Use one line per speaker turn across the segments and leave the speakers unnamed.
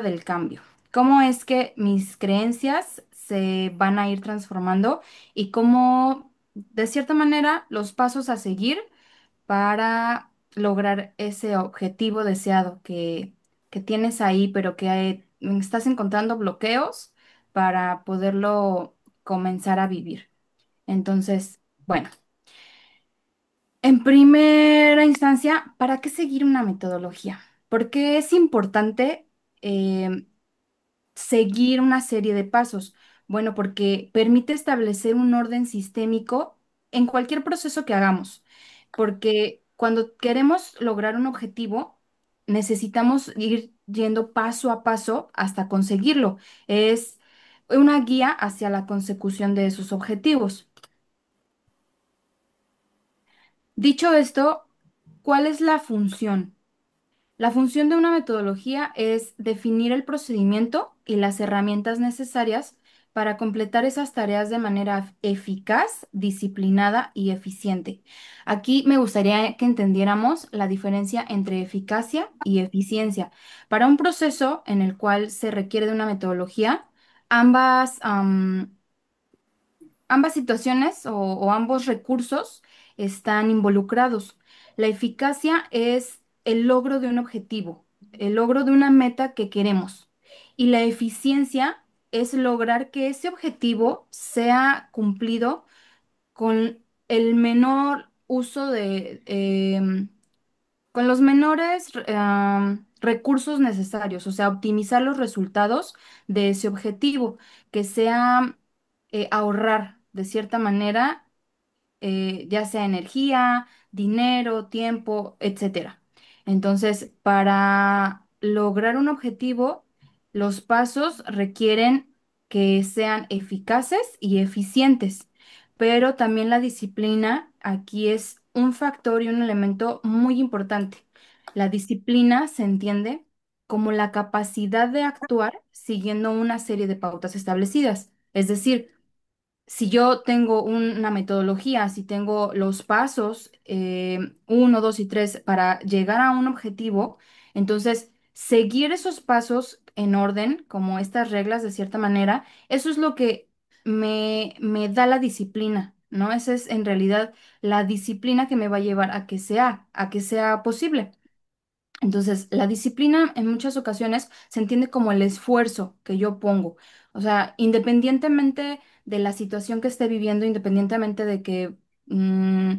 del cambio. ¿Cómo es que mis creencias se van a ir transformando y cómo, de cierta manera, los pasos a seguir para lograr ese objetivo deseado que tienes ahí, pero que estás encontrando bloqueos para poderlo comenzar a vivir? Entonces, bueno, en primera instancia, ¿para qué seguir una metodología? Porque es importante seguir una serie de pasos. Bueno, porque permite establecer un orden sistémico en cualquier proceso que hagamos. Porque cuando queremos lograr un objetivo, necesitamos ir yendo paso a paso hasta conseguirlo. Es una guía hacia la consecución de esos objetivos. Dicho esto, ¿cuál es la función? La función de una metodología es definir el procedimiento y las herramientas necesarias para completar esas tareas de manera eficaz, disciplinada y eficiente. Aquí me gustaría que entendiéramos la diferencia entre eficacia y eficiencia. Para un proceso en el cual se requiere de una metodología, ambas, ambas situaciones o ambos recursos están involucrados. La eficacia es el logro de un objetivo, el logro de una meta que queremos. Y la eficiencia es lograr que ese objetivo sea cumplido con el menor uso con los menores recursos necesarios, o sea, optimizar los resultados de ese objetivo, que sea ahorrar de cierta manera, ya sea energía, dinero, tiempo, etcétera. Entonces, para lograr un objetivo, los pasos requieren que sean eficaces y eficientes, pero también la disciplina aquí es un factor y un elemento muy importante. La disciplina se entiende como la capacidad de actuar siguiendo una serie de pautas establecidas. Es decir, si yo tengo una metodología, si tengo los pasos, uno, dos y tres, para llegar a un objetivo, entonces seguir esos pasos en orden, como estas reglas de cierta manera, eso es lo que me da la disciplina, ¿no? Esa es en realidad la disciplina que me va a llevar a que sea posible. Entonces, la disciplina en muchas ocasiones se entiende como el esfuerzo que yo pongo. O sea, independientemente de la situación que esté viviendo, independientemente de que un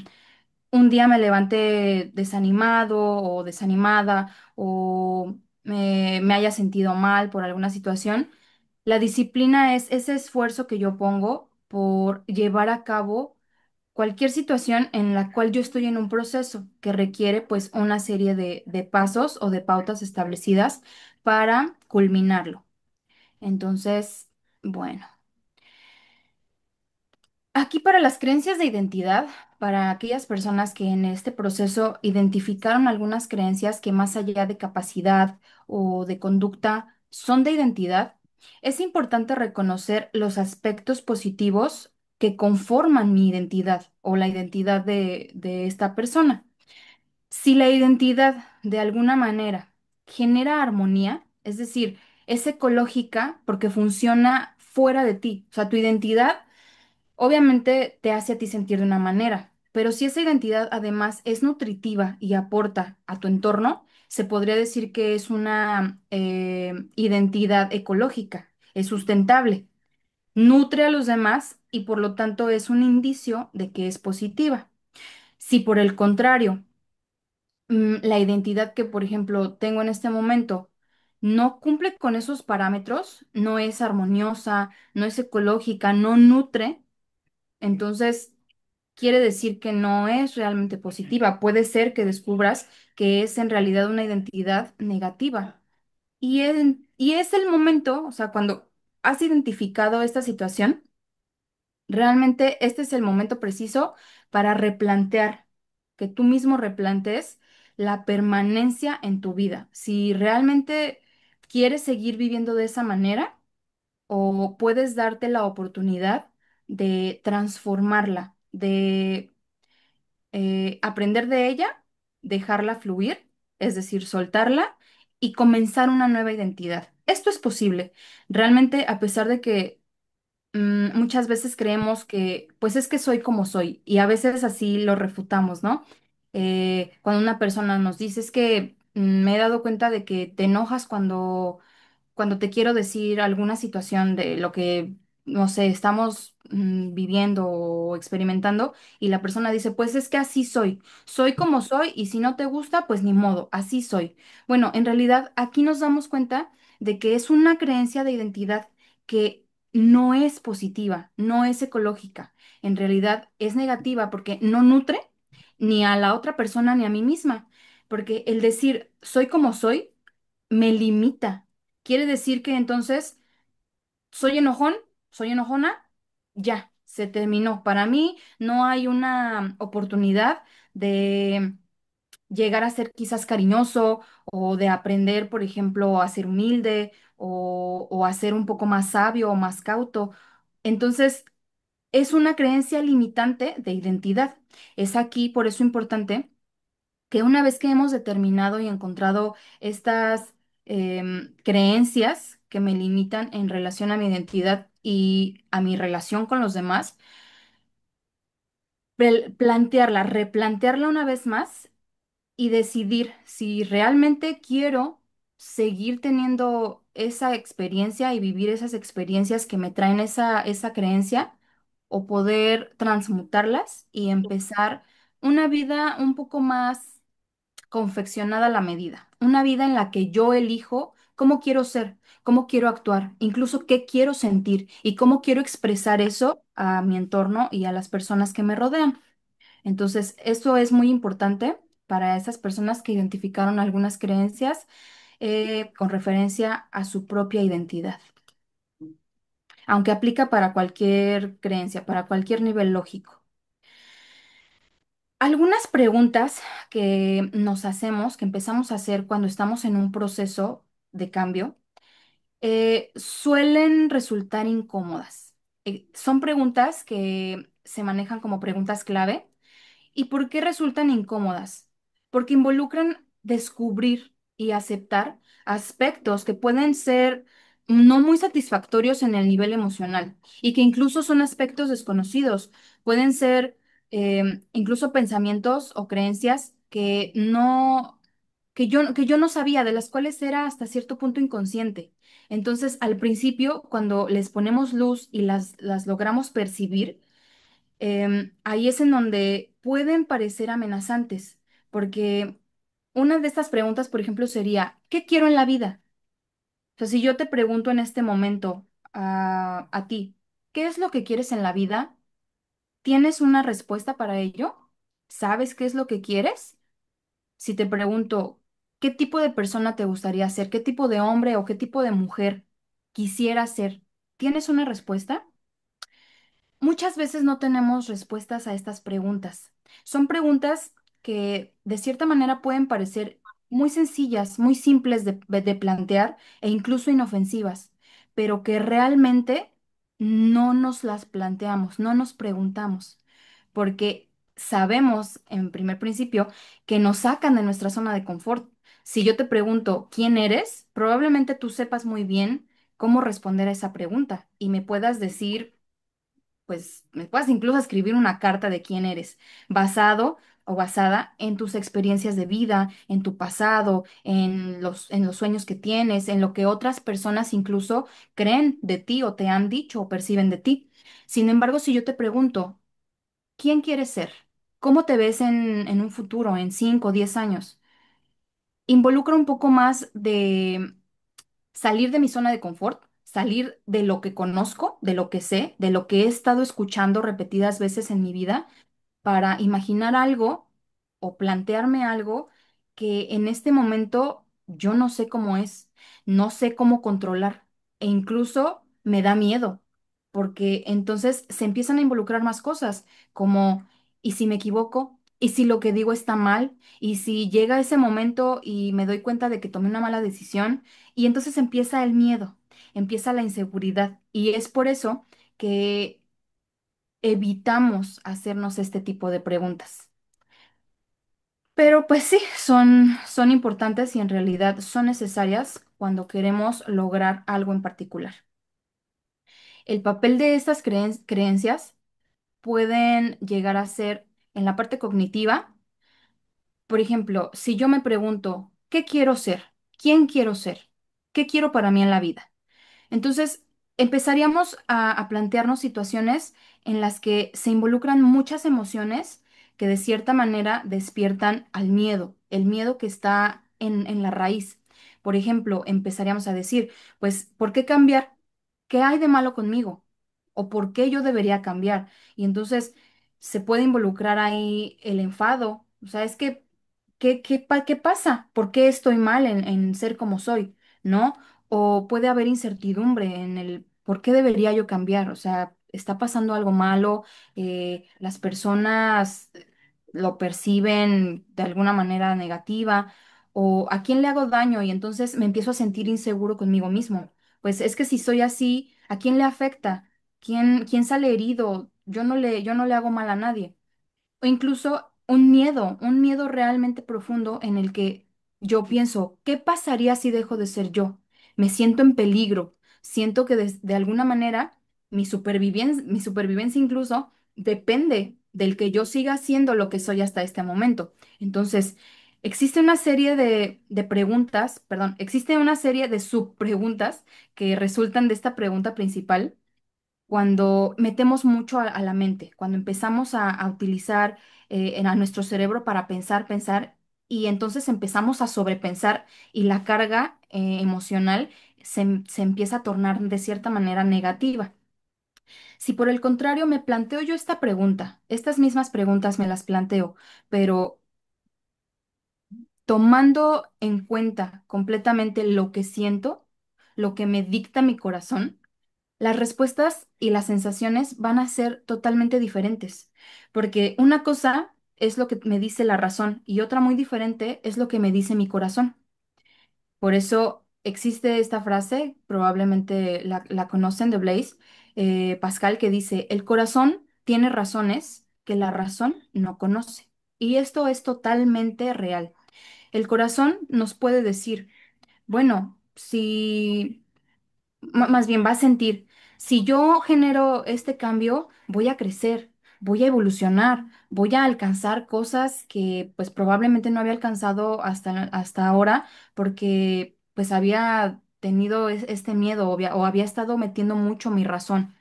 día me levanté desanimado o desanimada o me haya sentido mal por alguna situación, la disciplina es ese esfuerzo que yo pongo por llevar a cabo cualquier situación en la cual yo estoy en un proceso que requiere pues una serie de pasos o de pautas establecidas para culminarlo. Entonces, bueno, aquí para las creencias de identidad, para aquellas personas que en este proceso identificaron algunas creencias que más allá de capacidad o de conducta son de identidad, es importante reconocer los aspectos positivos que conforman mi identidad o la identidad de esta persona. Si la identidad de alguna manera genera armonía, es decir, es ecológica porque funciona fuera de ti, o sea, tu identidad obviamente te hace a ti sentir de una manera, pero si esa identidad además es nutritiva y aporta a tu entorno, se podría decir que es una identidad ecológica, es sustentable, nutre a los demás y por lo tanto es un indicio de que es positiva. Si por el contrario, la identidad que, por ejemplo, tengo en este momento no cumple con esos parámetros, no es armoniosa, no es ecológica, no nutre, entonces quiere decir que no es realmente positiva. Puede ser que descubras que es en realidad una identidad negativa. Y es el momento, o sea, cuando has identificado esta situación, realmente este es el momento preciso para replantear, que tú mismo replantes la permanencia en tu vida. Si realmente quieres seguir viviendo de esa manera o puedes darte la oportunidad de transformarla, de aprender de ella, dejarla fluir, es decir, soltarla y comenzar una nueva identidad. Esto es posible. Realmente, a pesar de que muchas veces creemos que, pues es que soy como soy, y a veces así lo refutamos, ¿no? Cuando una persona nos dice, es que me he dado cuenta de que te enojas cuando te quiero decir alguna situación de lo que, no sé, estamos viviendo o experimentando, y la persona dice, pues es que así soy, soy como soy, y si no te gusta, pues ni modo, así soy. Bueno, en realidad aquí nos damos cuenta de que es una creencia de identidad que no es positiva, no es ecológica, en realidad es negativa porque no nutre ni a la otra persona ni a mí misma, porque el decir soy como soy me limita. Quiere decir que entonces soy enojón, soy enojona, ya, se terminó. Para mí no hay una oportunidad de llegar a ser quizás cariñoso o de aprender, por ejemplo, a ser humilde o a ser un poco más sabio o más cauto. Entonces, es una creencia limitante de identidad. Es aquí, por eso importante que una vez que hemos determinado y encontrado estas creencias que me limitan en relación a mi identidad y a mi relación con los demás, plantearla, replantearla una vez más y decidir si realmente quiero seguir teniendo esa experiencia y vivir esas experiencias que me traen esa creencia o poder transmutarlas y empezar una vida un poco más confeccionada a la medida, una vida en la que yo elijo cómo quiero ser, cómo quiero actuar, incluso qué quiero sentir y cómo quiero expresar eso a mi entorno y a las personas que me rodean. Entonces, eso es muy importante para esas personas que identificaron algunas creencias con referencia a su propia identidad, aunque aplica para cualquier creencia, para cualquier nivel lógico. Algunas preguntas que nos hacemos, que empezamos a hacer cuando estamos en un proceso de cambio, suelen resultar incómodas. Son preguntas que se manejan como preguntas clave. ¿Y por qué resultan incómodas? Porque involucran descubrir y aceptar aspectos que pueden ser no muy satisfactorios en el nivel emocional y que incluso son aspectos desconocidos. Pueden ser incluso pensamientos o creencias que yo no sabía, de las cuales era hasta cierto punto inconsciente. Entonces, al principio, cuando les ponemos luz y las logramos percibir, ahí es en donde pueden parecer amenazantes, porque una de estas preguntas, por ejemplo, sería, ¿qué quiero en la vida? O sea, si yo te pregunto en este momento a ti, ¿qué es lo que quieres en la vida? ¿Tienes una respuesta para ello? ¿Sabes qué es lo que quieres? Si te pregunto, ¿qué tipo de persona te gustaría ser? ¿Qué tipo de hombre o qué tipo de mujer quisieras ser? ¿Tienes una respuesta? Muchas veces no tenemos respuestas a estas preguntas. Son preguntas que de cierta manera pueden parecer muy sencillas, muy simples de plantear e incluso inofensivas, pero que realmente no nos las planteamos, no nos preguntamos, porque sabemos en primer principio que nos sacan de nuestra zona de confort. Si yo te pregunto quién eres, probablemente tú sepas muy bien cómo responder a esa pregunta y me puedas decir, pues me puedas incluso escribir una carta de quién eres, basado o basada en tus experiencias de vida, en tu pasado, en los sueños que tienes, en lo que otras personas incluso creen de ti o te han dicho o perciben de ti. Sin embargo, si yo te pregunto, ¿quién quieres ser? ¿Cómo te ves en un futuro, en 5 o 10 años? Involucra un poco más de salir de mi zona de confort, salir de lo que conozco, de lo que sé, de lo que he estado escuchando repetidas veces en mi vida, para imaginar algo o plantearme algo que en este momento yo no sé cómo es, no sé cómo controlar e incluso me da miedo, porque entonces se empiezan a involucrar más cosas, como, ¿y si me equivoco? ¿Y si lo que digo está mal? ¿Y si llega ese momento y me doy cuenta de que tomé una mala decisión? Y entonces empieza el miedo, empieza la inseguridad. Y es por eso que evitamos hacernos este tipo de preguntas. Pero pues sí, son importantes y en realidad son necesarias cuando queremos lograr algo en particular. El papel de estas creencias pueden llegar a ser en la parte cognitiva. Por ejemplo, si yo me pregunto, ¿qué quiero ser? ¿Quién quiero ser? ¿Qué quiero para mí en la vida? Entonces, empezaríamos a plantearnos situaciones en las que se involucran muchas emociones que de cierta manera despiertan al miedo, el miedo que está en la raíz. Por ejemplo, empezaríamos a decir, pues, ¿por qué cambiar? ¿Qué hay de malo conmigo? ¿O por qué yo debería cambiar? Y entonces se puede involucrar ahí el enfado. O sea, es que, ¿qué pasa? ¿Por qué estoy mal en ser como soy? ¿No? O puede haber incertidumbre en el por qué debería yo cambiar. O sea, está pasando algo malo, las personas lo perciben de alguna manera negativa, o a quién le hago daño y entonces me empiezo a sentir inseguro conmigo mismo. Pues es que si soy así, ¿a quién le afecta? ¿Quién sale herido? Yo no le hago mal a nadie. O incluso un miedo realmente profundo en el que yo pienso, ¿qué pasaría si dejo de ser yo? Me siento en peligro, siento que de alguna manera mi supervivencia incluso depende del que yo siga siendo lo que soy hasta este momento. Entonces, existe una serie de preguntas, perdón, existe una serie de subpreguntas que resultan de esta pregunta principal cuando metemos mucho a la mente, cuando empezamos a utilizar a nuestro cerebro para pensar, pensar, y entonces empezamos a sobrepensar y la carga emocional se empieza a tornar de cierta manera negativa. Si por el contrario me planteo yo esta pregunta, estas mismas preguntas me las planteo, pero tomando en cuenta completamente lo que siento, lo que me dicta mi corazón, las respuestas y las sensaciones van a ser totalmente diferentes, porque una cosa es lo que me dice la razón y otra muy diferente es lo que me dice mi corazón. Por eso existe esta frase, probablemente la conocen de Blaise Pascal, que dice, el corazón tiene razones que la razón no conoce. Y esto es totalmente real. El corazón nos puede decir, bueno, si más bien va a sentir, si yo genero este cambio, voy a crecer, voy a evolucionar, voy a alcanzar cosas que pues probablemente no había alcanzado hasta ahora porque pues había tenido este miedo o había estado metiendo mucho mi razón.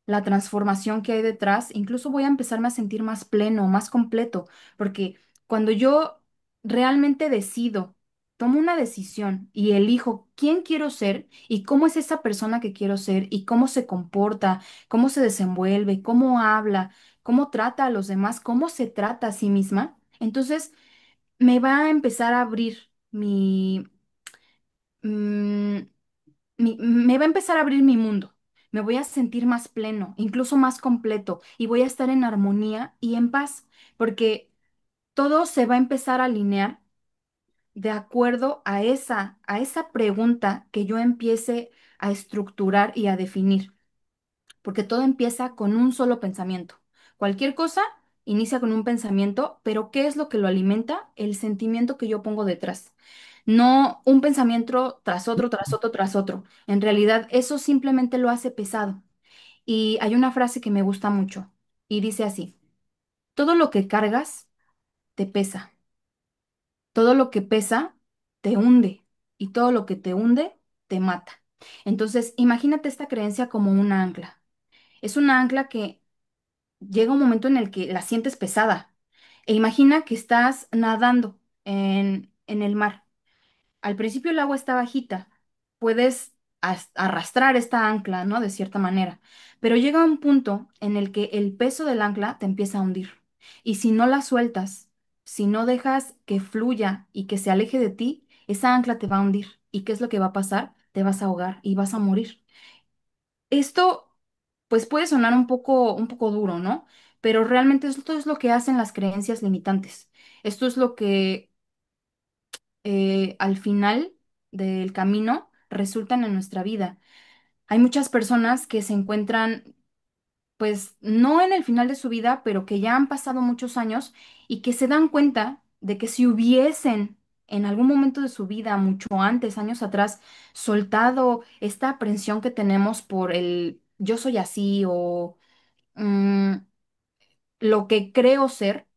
La transformación que hay detrás, incluso voy a empezarme a sentir más pleno, más completo, porque cuando yo realmente decido, tomo una decisión y elijo quién quiero ser y cómo es esa persona que quiero ser y cómo se comporta, cómo se desenvuelve, cómo habla, cómo trata a los demás, cómo se trata a sí misma, entonces me va a empezar a abrir mm, me va a empezar a abrir mi mundo. Me voy a sentir más pleno, incluso más completo, y voy a estar en armonía y en paz, porque todo se va a empezar a alinear de acuerdo a esa pregunta que yo empiece a estructurar y a definir, porque todo empieza con un solo pensamiento. Cualquier cosa inicia con un pensamiento, pero ¿qué es lo que lo alimenta? El sentimiento que yo pongo detrás. No un pensamiento tras otro, tras otro, tras otro. En realidad, eso simplemente lo hace pesado. Y hay una frase que me gusta mucho y dice así, todo lo que cargas te pesa. Todo lo que pesa te hunde y todo lo que te hunde te mata. Entonces, imagínate esta creencia como una ancla. Es una ancla que llega un momento en el que la sientes pesada. E imagina que estás nadando en el mar. Al principio el agua está bajita, puedes arrastrar esta ancla, ¿no? De cierta manera, pero llega un punto en el que el peso del ancla te empieza a hundir. Y si no la sueltas, si no dejas que fluya y que se aleje de ti, esa ancla te va a hundir. ¿Y qué es lo que va a pasar? Te vas a ahogar y vas a morir. Esto, pues puede sonar un poco duro, ¿no? Pero realmente esto es lo que hacen las creencias limitantes. Esto es lo que al final del camino resultan en nuestra vida. Hay muchas personas que se encuentran, pues, no en el final de su vida, pero que ya han pasado muchos años y que se dan cuenta de que si hubiesen en algún momento de su vida, mucho antes, años atrás, soltado esta aprensión que tenemos por el yo soy así o mm, lo que creo ser,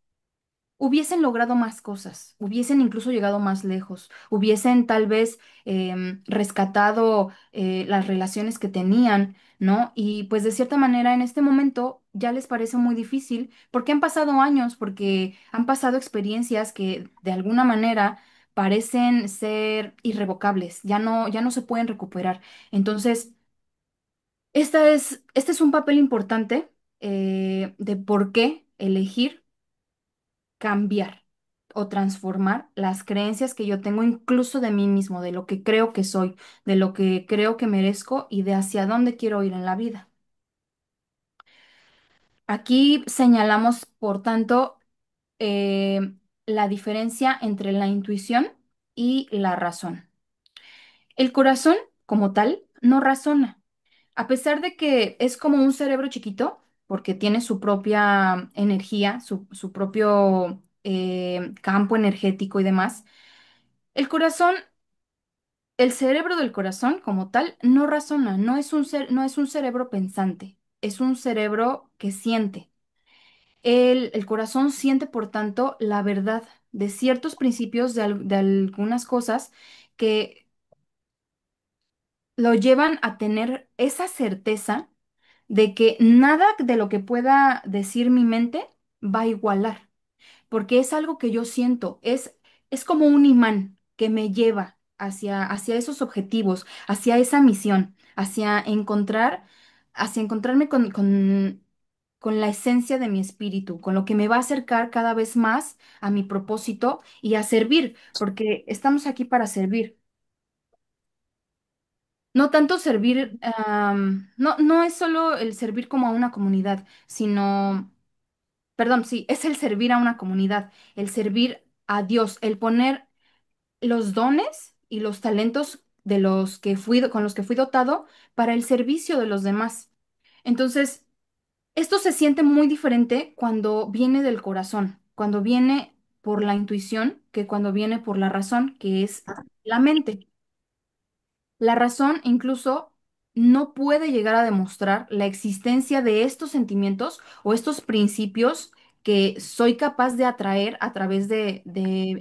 hubiesen logrado más cosas, hubiesen incluso llegado más lejos, hubiesen tal vez rescatado las relaciones que tenían, ¿no? Y pues de cierta manera en este momento ya les parece muy difícil porque han pasado años, porque han pasado experiencias que de alguna manera parecen ser irrevocables, ya no se pueden recuperar. Entonces, este es un papel importante de por qué elegir cambiar o transformar las creencias que yo tengo incluso de mí mismo, de lo que creo que soy, de lo que creo que merezco y de hacia dónde quiero ir en la vida. Aquí señalamos, por tanto, la diferencia entre la intuición y la razón. El corazón, como tal, no razona. A pesar de que es como un cerebro chiquito, porque tiene su propia energía, su propio campo energético y demás, el corazón, el cerebro del corazón como tal, no razona, no es un cerebro pensante, es un cerebro que siente. El corazón siente, por tanto, la verdad de ciertos principios, de algunas cosas que lo llevan a tener esa certeza de que nada de lo que pueda decir mi mente va a igualar, porque es algo que yo siento, es como un imán que me lleva hacia esos objetivos, hacia esa misión, hacia encontrarme con la esencia de mi espíritu, con lo que me va a acercar cada vez más a mi propósito y a servir, porque estamos aquí para servir. No tanto servir, no es solo el servir como a una comunidad, sino, perdón, sí, es el servir a una comunidad, el servir a Dios, el poner los dones y los talentos con los que fui dotado para el servicio de los demás. Entonces, esto se siente muy diferente cuando viene del corazón, cuando viene por la intuición, que cuando viene por la razón, que es la mente. La razón incluso no puede llegar a demostrar la existencia de estos sentimientos o estos principios que soy capaz de atraer a través de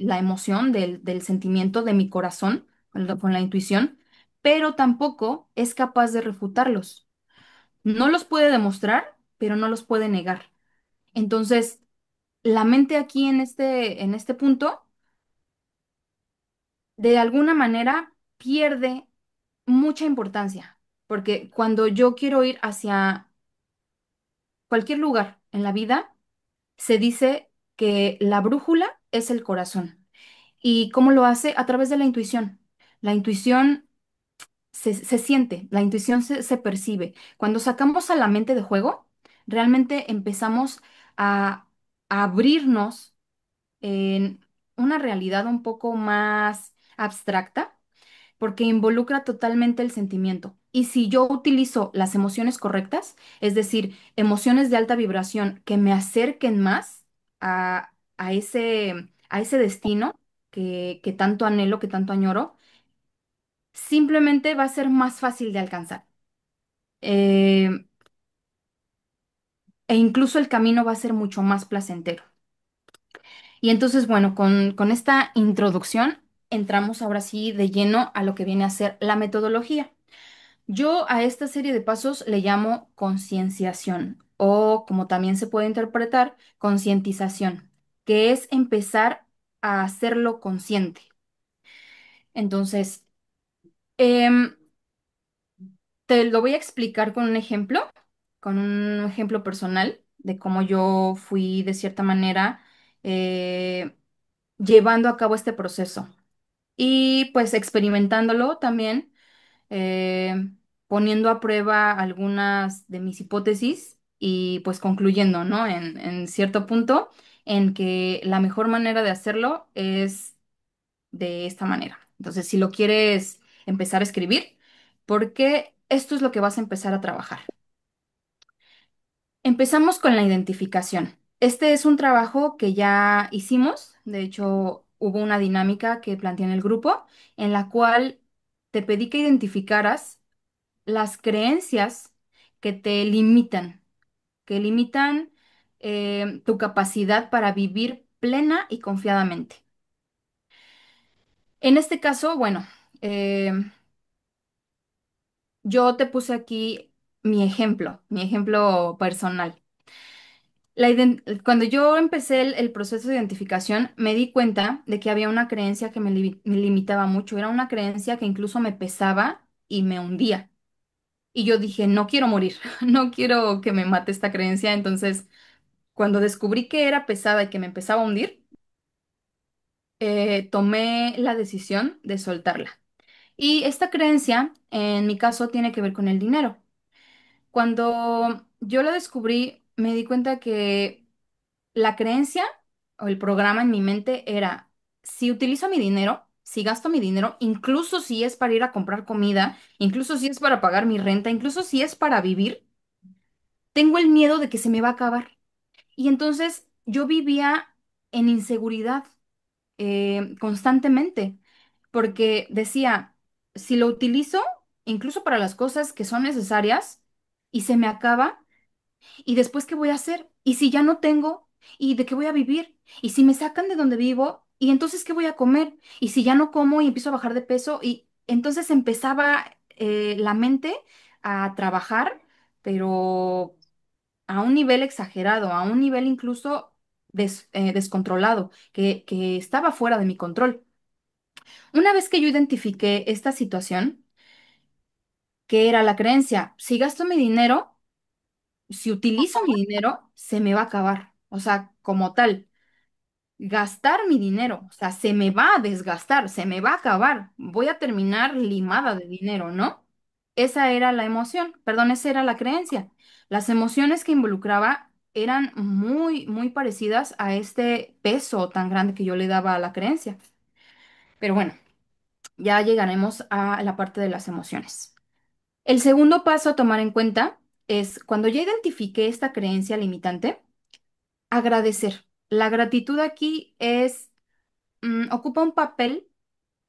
la emoción, del sentimiento de mi corazón, con la intuición, pero tampoco es capaz de refutarlos. No los puede demostrar, pero no los puede negar. Entonces, la mente aquí en este punto, de alguna manera, pierde mucha importancia, porque cuando yo quiero ir hacia cualquier lugar en la vida, se dice que la brújula es el corazón. ¿Y cómo lo hace? A través de la intuición. La intuición se siente, la intuición se percibe. Cuando sacamos a la mente de juego, realmente empezamos a abrirnos en una realidad un poco más abstracta porque involucra totalmente el sentimiento. Y si yo utilizo las emociones correctas, es decir, emociones de alta vibración que me acerquen más a ese destino que tanto anhelo, que tanto añoro, simplemente va a ser más fácil de alcanzar. Eh, e incluso el camino va a ser mucho más placentero. Y entonces, bueno, con esta introducción entramos ahora sí de lleno a lo que viene a ser la metodología. Yo a esta serie de pasos le llamo concienciación o como también se puede interpretar, concientización, que es empezar a hacerlo consciente. Entonces, em, te lo voy a explicar con un ejemplo personal de cómo yo fui de cierta manera eh, llevando a cabo este proceso y pues experimentándolo también eh, poniendo a prueba algunas de mis hipótesis y pues concluyendo, ¿no? En cierto punto en que la mejor manera de hacerlo es de esta manera. Entonces, si lo quieres empezar a escribir, porque esto es lo que vas a empezar a trabajar. Empezamos con la identificación. Este es un trabajo que ya hicimos. De hecho, hubo una dinámica que planteé en el grupo en la cual te pedí que identificaras las creencias que te limitan, que limitan tu capacidad para vivir plena y confiadamente. En este caso, bueno, eh, yo te puse aquí mi ejemplo personal. Cuando yo empecé el proceso de identificación, me di cuenta de que había una creencia que me limitaba mucho. Era una creencia que incluso me pesaba y me hundía. Y yo dije, no quiero morir, no quiero que me mate esta creencia. Entonces, cuando descubrí que era pesada y que me empezaba a hundir, tomé la decisión de soltarla. Y esta creencia, en mi caso, tiene que ver con el dinero. Cuando yo lo descubrí, me di cuenta que la creencia o el programa en mi mente era, si utilizo mi dinero, si gasto mi dinero, incluso si es para ir a comprar comida, incluso si es para pagar mi renta, incluso si es para vivir, tengo el miedo de que se me va a acabar. Y entonces yo vivía en inseguridad constantemente, porque decía, si lo utilizo, incluso para las cosas que son necesarias, y se me acaba, ¿y después qué voy a hacer? ¿Y si ya no tengo? ¿Y de qué voy a vivir? ¿Y si me sacan de donde vivo? ¿Y entonces qué voy a comer? ¿Y si ya no como y empiezo a bajar de peso? Y entonces empezaba la mente a trabajar, pero a un nivel exagerado, a un nivel incluso descontrolado, que estaba fuera de mi control. Una vez que yo identifiqué esta situación, que era la creencia, si gasto mi dinero, si utilizo mi dinero, se me va a acabar. O sea, como tal, gastar mi dinero, o sea, se me va a desgastar, se me va a acabar. Voy a terminar limada de dinero, ¿no? Esa era la emoción, perdón, esa era la creencia. Las emociones que involucraba eran muy, muy parecidas a este peso tan grande que yo le daba a la creencia. Pero bueno, ya llegaremos a la parte de las emociones. El segundo paso a tomar en cuenta es cuando ya identifiqué esta creencia limitante, agradecer. La gratitud aquí ocupa un papel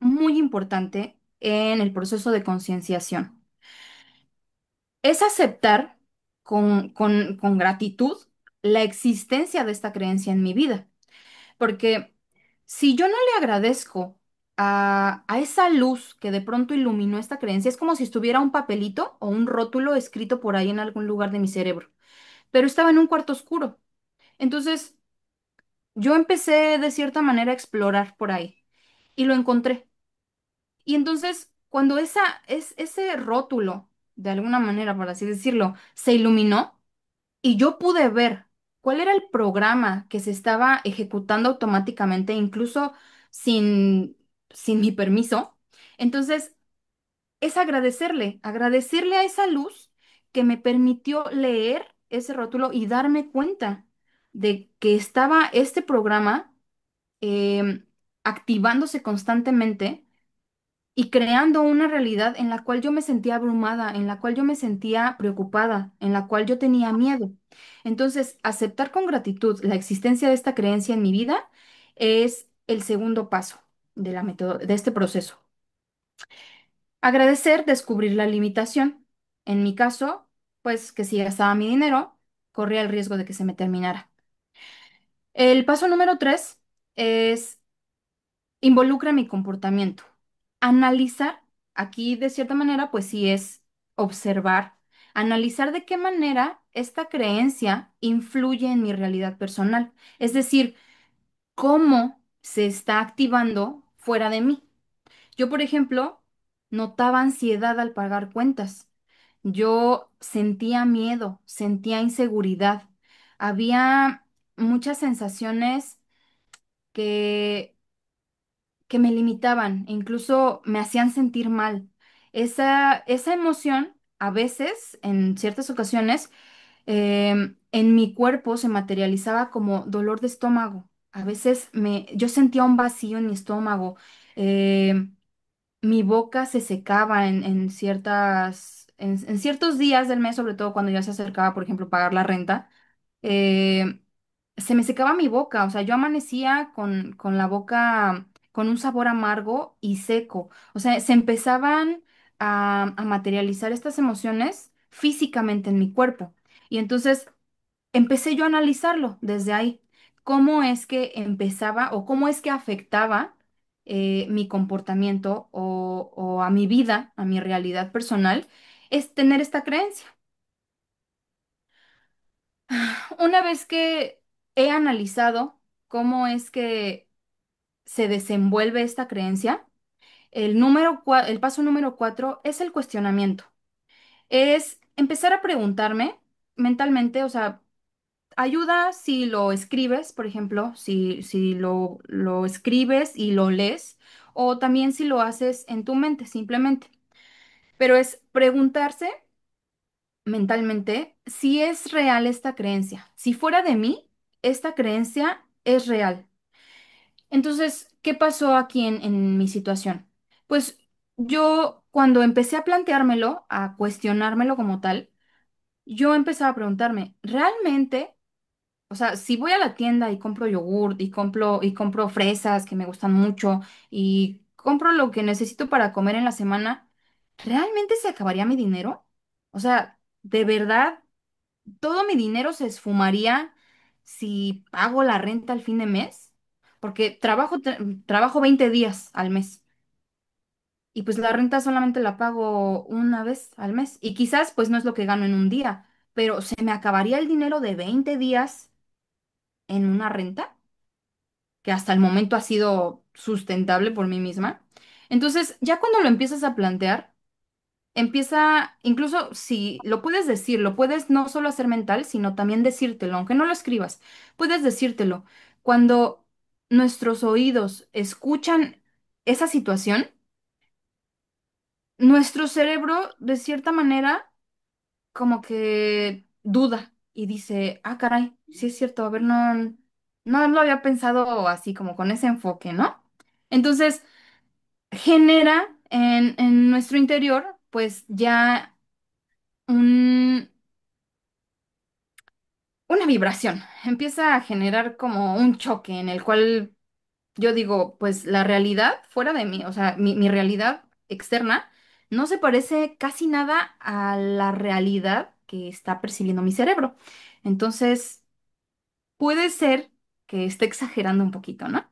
muy importante en el proceso de concienciación. Es aceptar con gratitud la existencia de esta creencia en mi vida. Porque si yo no le agradezco a esa luz que de pronto iluminó esta creencia, es como si estuviera un papelito o un rótulo escrito por ahí en algún lugar de mi cerebro, pero estaba en un cuarto oscuro. Entonces, yo empecé de cierta manera a explorar por ahí y lo encontré. Y entonces, cuando ese rótulo, de alguna manera, por así decirlo, se iluminó y yo pude ver cuál era el programa que se estaba ejecutando automáticamente, incluso sin, sin mi permiso, entonces es agradecerle a esa luz que me permitió leer ese rótulo y darme cuenta de que estaba este programa em, activándose constantemente y creando una realidad en la cual yo me sentía abrumada, en la cual yo me sentía preocupada, en la cual yo tenía miedo. Entonces, aceptar con gratitud la existencia de esta creencia en mi vida es el segundo paso de este proceso. Agradecer, descubrir la limitación. En mi caso, pues que si gastaba mi dinero, corría el riesgo de que se me terminara. El paso número tres es involucra mi comportamiento. Analizar, aquí de cierta manera, pues sí es observar, analizar de qué manera esta creencia influye en mi realidad personal. Es decir, cómo se está activando fuera de mí. Yo, por ejemplo, notaba ansiedad al pagar cuentas. Yo sentía miedo, sentía inseguridad. Había muchas sensaciones que que me limitaban e incluso me hacían sentir mal. Esa emoción, a veces, en ciertas ocasiones, en mi cuerpo se materializaba como dolor de estómago. A veces yo sentía un vacío en mi estómago. em, Mi boca se secaba en ciertos días del mes, sobre todo cuando ya se acercaba, por ejemplo, pagar la renta. em, se me secaba mi boca, o sea, yo amanecía con la boca con un sabor amargo y seco, o sea, se empezaban a materializar estas emociones físicamente en mi cuerpo. Y entonces empecé yo a analizarlo desde ahí, cómo es que empezaba o cómo es que afectaba mi comportamiento o a mi vida, a mi realidad personal, es tener esta creencia. Una vez que he analizado cómo es que se desenvuelve esta creencia, el paso número 4 es el cuestionamiento. Es empezar a preguntarme mentalmente, o sea, ayuda si lo escribes, por ejemplo, si lo escribes y lo lees, o también si lo haces en tu mente, simplemente. Pero es preguntarse mentalmente si es real esta creencia. Si fuera de mí, esta creencia es real. Entonces, ¿qué pasó aquí en mi situación? Pues yo cuando empecé a planteármelo, a cuestionármelo como tal, yo empezaba a preguntarme, ¿realmente? O sea, si voy a la tienda y compro yogurt y compro fresas que me gustan mucho y compro lo que necesito para comer en la semana, ¿realmente se acabaría mi dinero? O sea, ¿de verdad todo mi dinero se esfumaría si pago la renta al fin de mes? Porque trabajo 20 días al mes y pues la renta solamente la pago una vez al mes y quizás pues no es lo que gano en un día, pero ¿se me acabaría el dinero de 20 días en una renta que hasta el momento ha sido sustentable por mí misma? Entonces, ya cuando lo empiezas a plantear, empieza, incluso si lo puedes decir, lo puedes no solo hacer mental, sino también decírtelo, aunque no lo escribas, puedes decírtelo. Cuando nuestros oídos escuchan esa situación, nuestro cerebro, de cierta manera, como que duda y dice, ah, caray, sí es cierto, a ver, no lo había pensado así como con ese enfoque, ¿no? Entonces, genera en nuestro interior, pues ya un- una vibración, empieza a generar como un choque en el cual yo digo, pues la realidad fuera de mí, o sea, mi realidad externa, no se parece casi nada a la realidad que está percibiendo mi cerebro. Entonces, puede ser que esté exagerando un poquito, ¿no?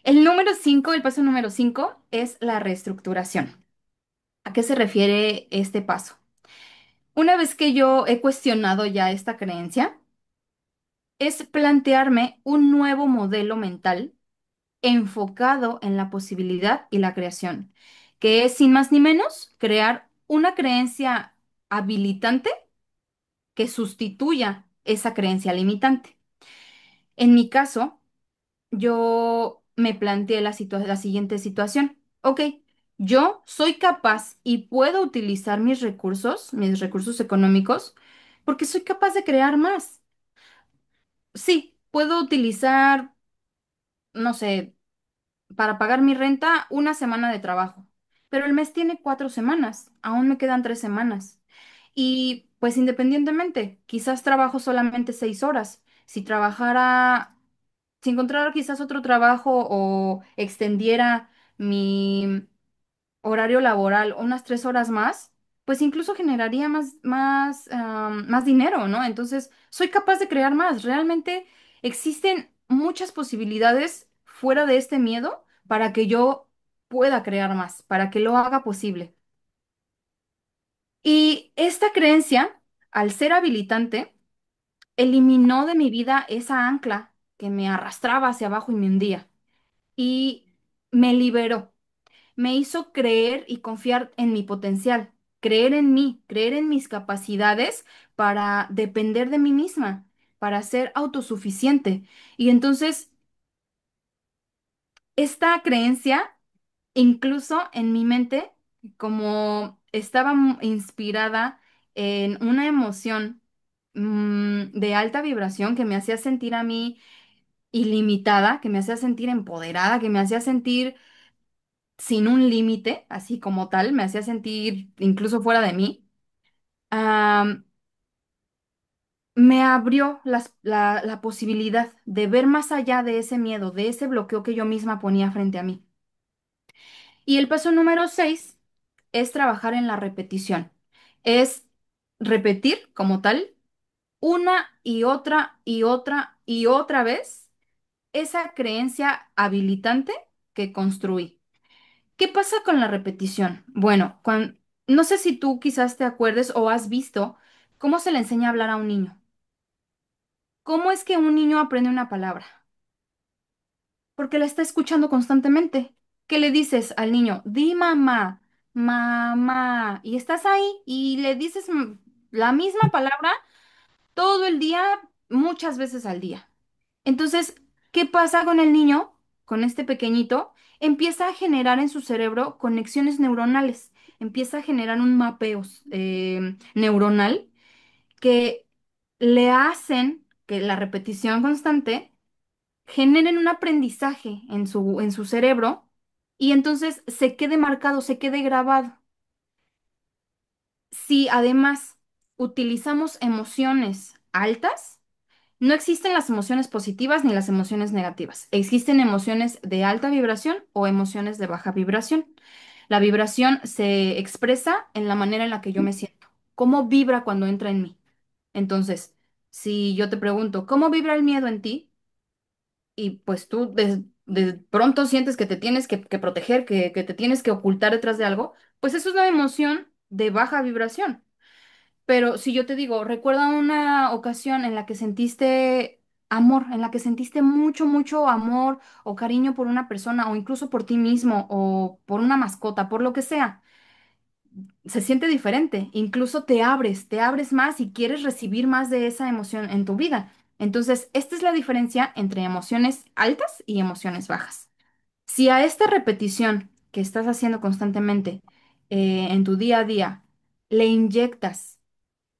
El paso número 5 es la reestructuración. ¿A qué se refiere este paso? Una vez que yo he cuestionado ya esta creencia, es plantearme un nuevo modelo mental enfocado en la posibilidad y la creación, que es sin más ni menos crear una creencia habilitante que sustituya esa creencia limitante. En mi caso, yo me planteé la siguiente situación. Ok, yo soy capaz y puedo utilizar mis recursos económicos, porque soy capaz de crear más. Sí, puedo utilizar, no sé, para pagar mi renta una semana de trabajo, pero el mes tiene 4 semanas, aún me quedan 3 semanas. Y pues independientemente, quizás trabajo solamente 6 horas. Si encontrara quizás otro trabajo o extendiera mi horario laboral unas 3 horas más, pues incluso generaría más dinero, ¿no? Entonces, soy capaz de crear más. Realmente existen muchas posibilidades fuera de este miedo para que yo pueda crear más, para que lo haga posible. Y esta creencia, al ser habilitante, eliminó de mi vida esa ancla que me arrastraba hacia abajo y me hundía y me liberó. Me hizo creer y confiar en mi potencial, creer en mí, creer en mis capacidades para depender de mí misma, para ser autosuficiente. Y entonces, esta creencia, incluso en mi mente, como estaba inspirada en una emoción de alta vibración que me hacía sentir a mí ilimitada, que me hacía sentir empoderada, que me hacía sentir sin un límite, así como tal, me hacía sentir incluso fuera de mí, am, me abrió la posibilidad de ver más allá de ese miedo, de ese bloqueo que yo misma ponía frente a mí. Y el paso número 6 es trabajar en la repetición. Es repetir como tal una y otra vez esa creencia habilitante que construí. ¿Qué pasa con la repetición? Bueno, no sé si tú quizás te acuerdes o has visto cómo se le enseña a hablar a un niño. ¿Cómo es que un niño aprende una palabra? Porque la está escuchando constantemente. ¿Qué le dices al niño? Di mamá, mamá. Y estás ahí y le dices la misma palabra todo el día, muchas veces al día. Entonces, ¿qué pasa con el niño, con este pequeñito? Empieza a generar en su cerebro conexiones neuronales, empieza a generar un mapeo neuronal que le hacen que la repetición constante generen un aprendizaje en su cerebro y entonces se quede marcado, se quede grabado. Si además utilizamos emociones altas, no existen las emociones positivas ni las emociones negativas. Existen emociones de alta vibración o emociones de baja vibración. La vibración se expresa en la manera en la que yo me siento. ¿Cómo vibra cuando entra en mí? Entonces, si yo te pregunto, ¿cómo vibra el miedo en ti? Y pues tú de pronto sientes que te tienes que proteger, que te tienes que ocultar detrás de algo, pues eso es una emoción de baja vibración. Pero si yo te digo, recuerda una ocasión en la que sentiste amor, en la que sentiste mucho, mucho amor o cariño por una persona o incluso por ti mismo o por una mascota, por lo que sea, se siente diferente. Incluso te abres más y quieres recibir más de esa emoción en tu vida. Entonces, esta es la diferencia entre emociones altas y emociones bajas. Si a esta repetición que estás haciendo constantemente en tu día a día le inyectas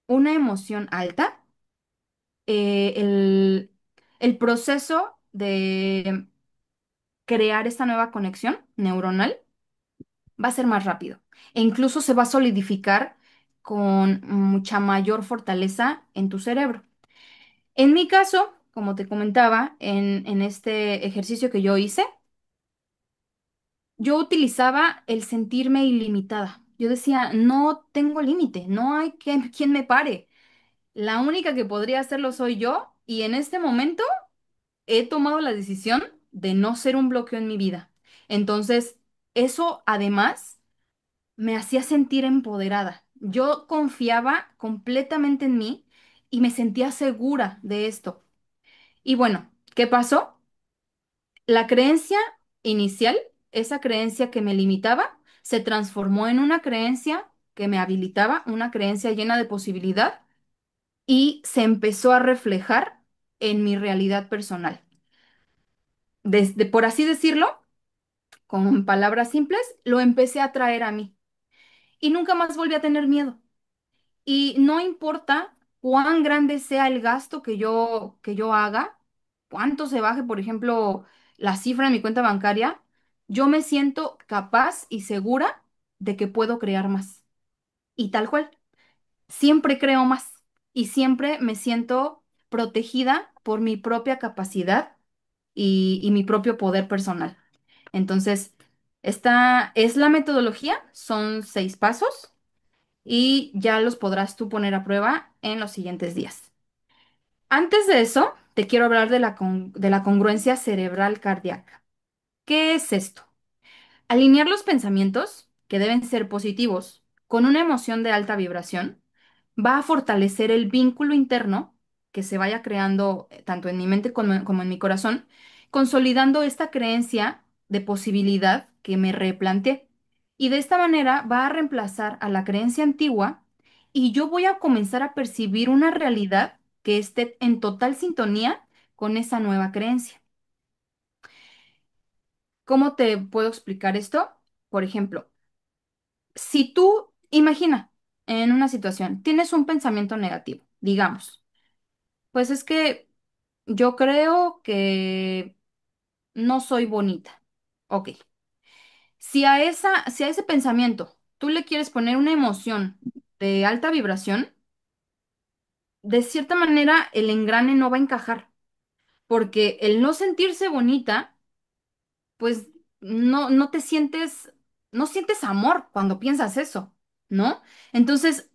una emoción alta, el proceso de crear esta nueva conexión neuronal va a ser más rápido e incluso se va a solidificar con mucha mayor fortaleza en tu cerebro. En mi caso, como te comentaba, en este ejercicio que yo hice, yo utilizaba el sentirme ilimitada. Yo decía, no tengo límite, no hay quien me pare. La única que podría hacerlo soy yo y en este momento he tomado la decisión de no ser un bloqueo en mi vida. Entonces, eso además me hacía sentir empoderada. Yo confiaba completamente en mí y me sentía segura de esto. Y bueno, ¿qué pasó? La creencia inicial, esa creencia que me limitaba, se transformó en una creencia que me habilitaba, una creencia llena de posibilidad y se empezó a reflejar en mi realidad personal. Desde, por así decirlo, con palabras simples, lo empecé a traer a mí y nunca más volví a tener miedo. Y no importa cuán grande sea el gasto que yo haga, cuánto se baje, por ejemplo, la cifra de mi cuenta bancaria, yo me siento capaz y segura de que puedo crear más. Y tal cual, siempre creo más y siempre me siento protegida por mi propia capacidad y mi propio poder personal. Entonces, esta es la metodología, son 6 pasos y ya los podrás tú poner a prueba en los siguientes días. Antes de eso, te quiero hablar de de la congruencia cerebral cardíaca. ¿Qué es esto? Alinear los pensamientos, que deben ser positivos, con una emoción de alta vibración, va a fortalecer el vínculo interno que se vaya creando tanto en mi mente como en mi corazón, consolidando esta creencia de posibilidad que me replanteé. Y de esta manera va a reemplazar a la creencia antigua y yo voy a comenzar a percibir una realidad que esté en total sintonía con esa nueva creencia. ¿Cómo te puedo explicar esto? Por ejemplo, si tú, imagina, en una situación, tienes un pensamiento negativo, digamos, pues es que yo creo que no soy bonita. Ok. Si a ese pensamiento tú le quieres poner una emoción de alta vibración, de cierta manera el engrane no va a encajar, porque el no sentirse bonita, pues no te sientes, no sientes amor cuando piensas eso, ¿no? Entonces,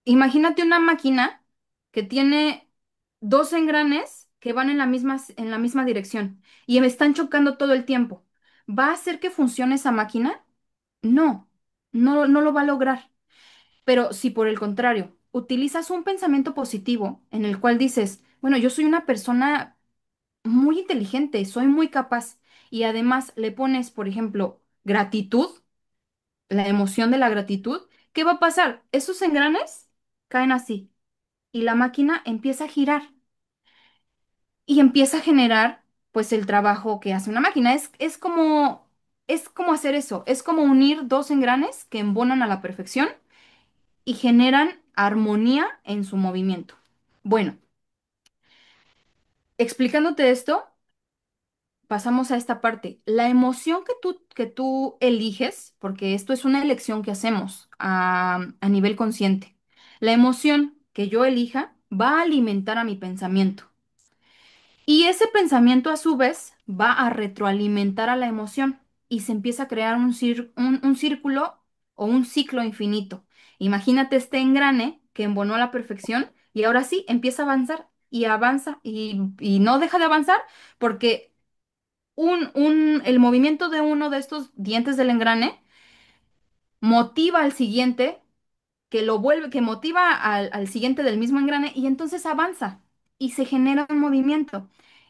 imagínate una máquina que tiene dos engranes que van en la misma dirección y me están chocando todo el tiempo. ¿Va a hacer que funcione esa máquina? No, no lo va a lograr. Pero si por el contrario utilizas un pensamiento positivo en el cual dices, bueno, yo soy una persona muy inteligente, soy muy capaz y además le pones, por ejemplo, gratitud, la emoción de la gratitud, ¿qué va a pasar? Esos engranes caen así y la máquina empieza a girar y empieza a generar pues el trabajo que hace una máquina. Es como hacer eso, es como unir dos engranes que embonan a la perfección y generan armonía en su movimiento. Bueno, explicándote esto, pasamos a esta parte. La emoción que tú eliges, porque esto es una elección que hacemos a nivel consciente, la emoción que yo elija va a alimentar a mi pensamiento. Y ese pensamiento a su vez va a retroalimentar a la emoción y se empieza a crear un círculo o un ciclo infinito. Imagínate este engrane que embonó a la perfección y ahora sí empieza a avanzar y avanza y no deja de avanzar porque el movimiento de uno de estos dientes del engrane motiva al siguiente que lo vuelve, que motiva al siguiente del mismo engrane y entonces avanza y se genera un movimiento.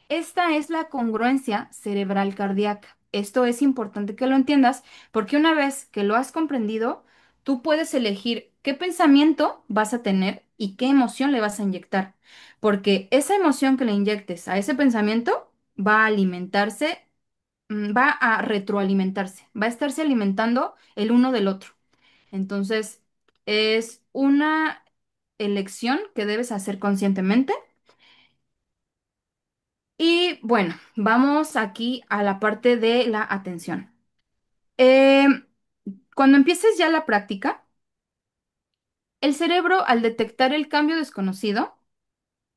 Esta es la congruencia cerebral cardíaca. Esto es importante que lo entiendas porque una vez que lo has comprendido, tú puedes elegir qué pensamiento vas a tener y qué emoción le vas a inyectar. Porque esa emoción que le inyectes a ese pensamiento va a alimentarse, va a retroalimentarse, va a estarse alimentando el uno del otro. Entonces, es una elección que debes hacer conscientemente. Y bueno, vamos aquí a la parte de la atención. Eh, Cuando empieces ya la práctica, el cerebro, al detectar el cambio desconocido,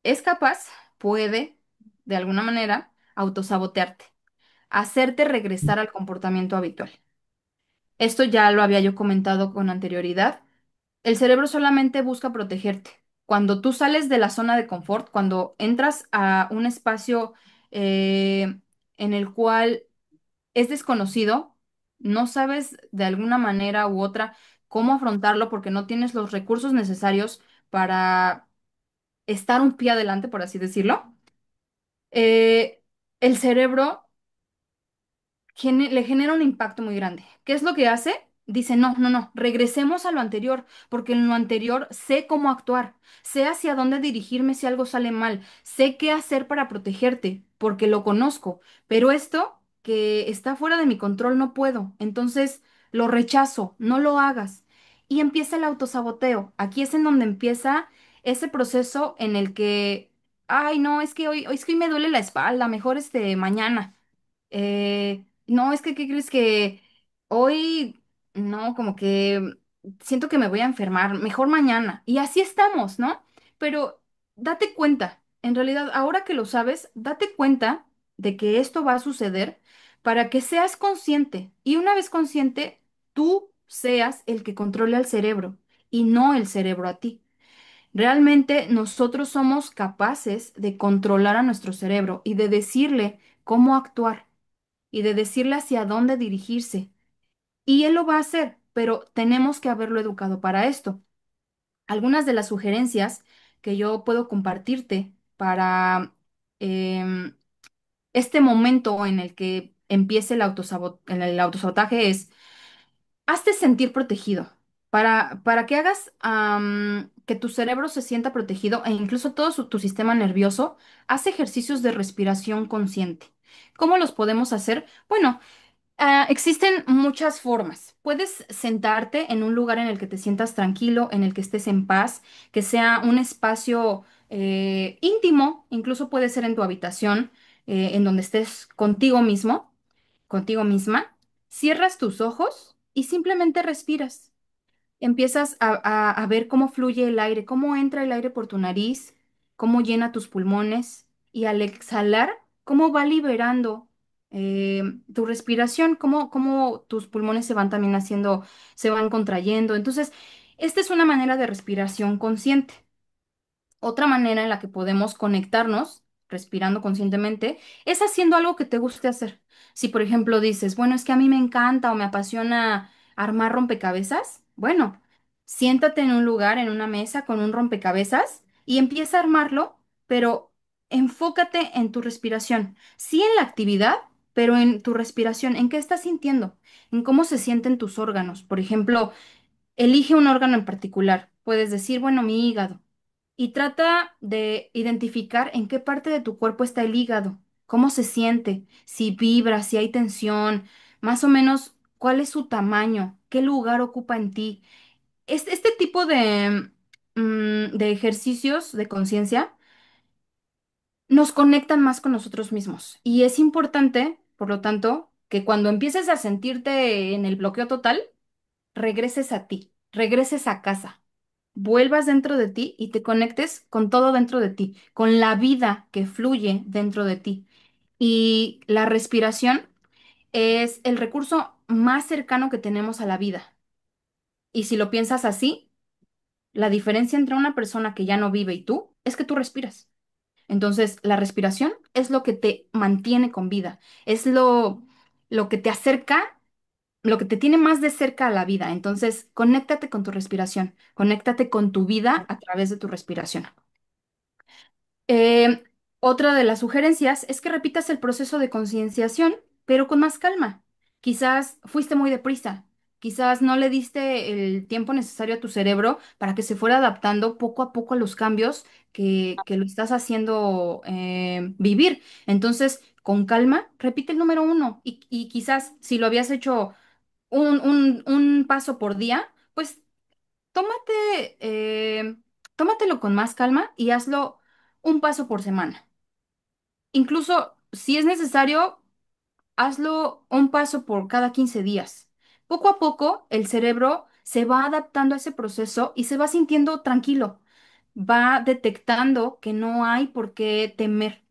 es capaz, puede, de alguna manera, autosabotearte, hacerte regresar al comportamiento habitual. Esto ya lo había yo comentado con anterioridad. El cerebro solamente busca protegerte. Cuando tú sales de la zona de confort, cuando entras a un espacio en el cual es desconocido, no sabes de alguna manera u otra cómo afrontarlo porque no tienes los recursos necesarios para estar un pie adelante, por así decirlo, el cerebro le genera un impacto muy grande. ¿Qué es lo que hace? Dice, no, regresemos a lo anterior, porque en lo anterior sé cómo actuar, sé hacia dónde dirigirme si algo sale mal, sé qué hacer para protegerte, porque lo conozco, pero esto que está fuera de mi control no puedo, entonces lo rechazo, no lo hagas. Y empieza el autosaboteo. Aquí es en donde empieza ese proceso en el que, ay, no, es que hoy me duele la espalda, mejor mañana. No, es que, ¿qué crees que hoy, no, como que siento que me voy a enfermar, mejor mañana? Y así estamos, ¿no? Pero date cuenta, en realidad, ahora que lo sabes, date cuenta de que esto va a suceder para que seas consciente. Y una vez consciente, tú seas el que controle al cerebro y no el cerebro a ti. Realmente nosotros somos capaces de controlar a nuestro cerebro y de decirle cómo actuar y de decirle hacia dónde dirigirse. Y él lo va a hacer, pero tenemos que haberlo educado para esto. Algunas de las sugerencias que yo puedo compartirte para em, este momento en el que empiece el autosabotaje es, hazte sentir protegido. Para que hagas que tu cerebro se sienta protegido e incluso todo tu sistema nervioso, haz ejercicios de respiración consciente. ¿Cómo los podemos hacer? Bueno, existen muchas formas. Puedes sentarte en un lugar en el que te sientas tranquilo, en el que estés en paz, que sea un espacio íntimo, incluso puede ser en tu habitación, en donde estés contigo mismo, contigo misma. Cierras tus ojos y simplemente respiras. empiezas a ver cómo fluye el aire, cómo entra el aire por tu nariz, cómo llena tus pulmones y al exhalar, cómo va liberando tu respiración, cómo tus pulmones se van también haciendo, se van contrayendo. Entonces, esta es una manera de respiración consciente. Otra manera en la que podemos conectarnos, respirando conscientemente, es haciendo algo que te guste hacer. Si, por ejemplo, dices, bueno, es que a mí me encanta o me apasiona armar rompecabezas, bueno, siéntate en un lugar, en una mesa con un rompecabezas y empieza a armarlo, pero enfócate en tu respiración. Sí en la actividad, pero en tu respiración, en qué estás sintiendo, en cómo se sienten tus órganos. Por ejemplo, elige un órgano en particular. Puedes decir, bueno, mi hígado. Y trata de identificar en qué parte de tu cuerpo está el hígado, cómo se siente, si vibra, si hay tensión, más o menos cuál es su tamaño, qué lugar ocupa en ti. Este tipo de ejercicios de conciencia nos conectan más con nosotros mismos. Y es importante, por lo tanto, que cuando empieces a sentirte en el bloqueo total, regreses a ti, regreses a casa, vuelvas dentro de ti y te conectes con todo dentro de ti, con la vida que fluye dentro de ti. Y la respiración es el recurso más cercano que tenemos a la vida. Y si lo piensas así, la diferencia entre una persona que ya no vive y tú es que tú respiras. Entonces, la respiración es lo que te mantiene con vida, es lo que te acerca, lo que te tiene más de cerca a la vida. Entonces, conéctate con tu respiración, conéctate con tu vida a través de tu respiración. Eh, Otra de las sugerencias es que repitas el proceso de concienciación, pero con más calma. Quizás fuiste muy deprisa, quizás no le diste el tiempo necesario a tu cerebro para que se fuera adaptando poco a poco a los cambios que lo estás haciendo vivir. Entonces, con calma, repite el número uno y quizás si lo habías hecho un paso por día, pues tómate, tómatelo con más calma y hazlo un paso por semana. Incluso si es necesario, hazlo un paso por cada 15 días. Poco a poco, el cerebro se va adaptando a ese proceso y se va sintiendo tranquilo. Va detectando que no hay por qué temer.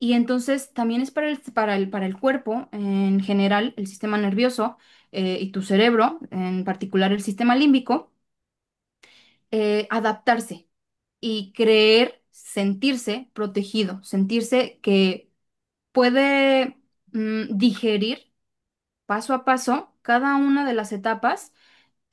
Y entonces también es para el cuerpo, en general, el sistema nervioso y tu cerebro, en particular el sistema límbico adaptarse y creer, sentirse protegido, sentirse que puede digerir paso a paso cada una de las etapas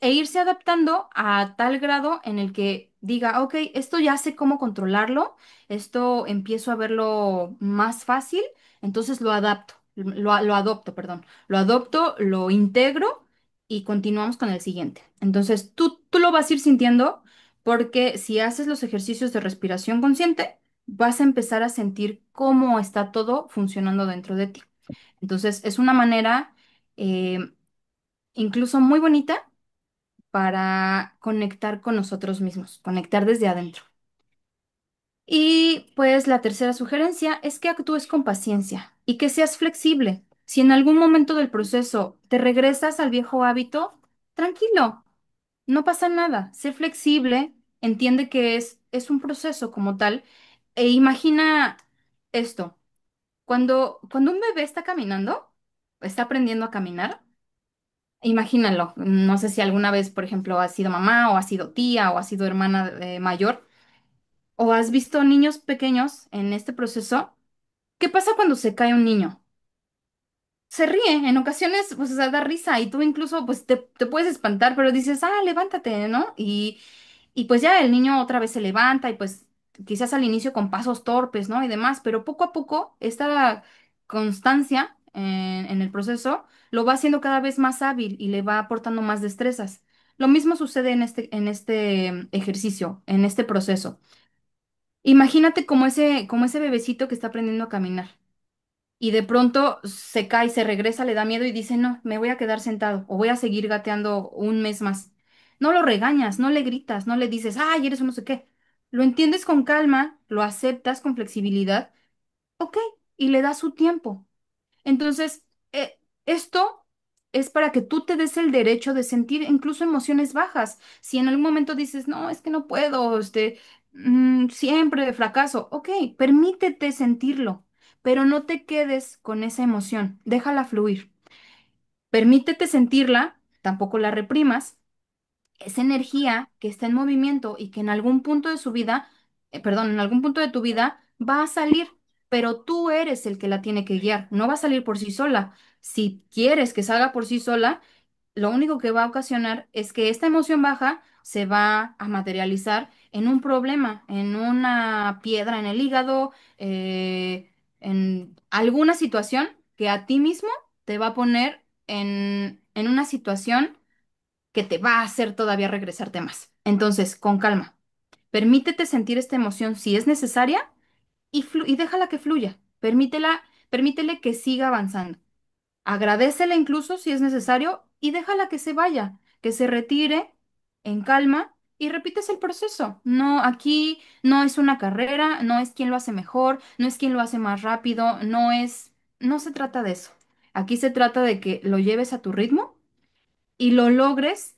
e irse adaptando a tal grado en el que diga, ok, esto ya sé cómo controlarlo, esto empiezo a verlo más fácil, entonces lo adapto, lo adopto, perdón, lo adopto, lo integro y continuamos con el siguiente. Entonces tú lo vas a ir sintiendo porque si haces los ejercicios de respiración consciente, vas a empezar a sentir cómo está todo funcionando dentro de ti. Entonces es una manera eh, incluso muy bonita para conectar con nosotros mismos, conectar desde adentro. Y pues la tercera sugerencia es que actúes con paciencia y que seas flexible. Si en algún momento del proceso te regresas al viejo hábito, tranquilo, no pasa nada. Sé flexible, entiende que es un proceso como tal e imagina esto. Cuando un bebé está caminando, está aprendiendo a caminar, imagínalo. No sé si alguna vez, por ejemplo, has sido mamá o has sido tía o has sido hermana mayor o has visto niños pequeños en este proceso. ¿Qué pasa cuando se cae un niño? Se ríe, en ocasiones pues o sea, da risa y tú incluso pues te puedes espantar, pero dices, levántate, ¿no? Y pues ya el niño otra vez se levanta y pues quizás al inicio con pasos torpes, ¿no? Y demás, pero poco a poco esta constancia en el proceso lo va haciendo cada vez más hábil y le va aportando más destrezas. Lo mismo sucede en este ejercicio, en este proceso. Imagínate como ese bebecito que está aprendiendo a caminar y de pronto se cae, se regresa, le da miedo y dice, no, me voy a quedar sentado o voy a seguir gateando un mes más. No lo regañas, no le gritas, no le dices, ay, eres un no sé qué. Lo entiendes con calma, lo aceptas con flexibilidad, ok, y le das su tiempo. Entonces, esto es para que tú te des el derecho de sentir incluso emociones bajas. Si en algún momento dices, no, es que no puedo, siempre fracaso, ok, permítete sentirlo, pero no te quedes con esa emoción, déjala fluir. Permítete sentirla, tampoco la reprimas. Esa energía que está en movimiento y que en algún punto de su vida, perdón, en algún punto de tu vida va a salir, pero tú eres el que la tiene que guiar, no va a salir por sí sola. Si quieres que salga por sí sola, lo único que va a ocasionar es que esta emoción baja se va a materializar en un problema, en una piedra en el hígado, en alguna situación que a ti mismo te va a poner en una situación que te va a hacer todavía regresarte más. Entonces, con calma, permítete sentir esta emoción si es necesaria y déjala que fluya. Permítele que siga avanzando. Agradécela incluso si es necesario y déjala que se vaya, que se retire en calma y repites el proceso. No, aquí no es una carrera, no es quién lo hace mejor, no es quién lo hace más rápido, no se trata de eso. Aquí se trata de que lo lleves a tu ritmo y lo logres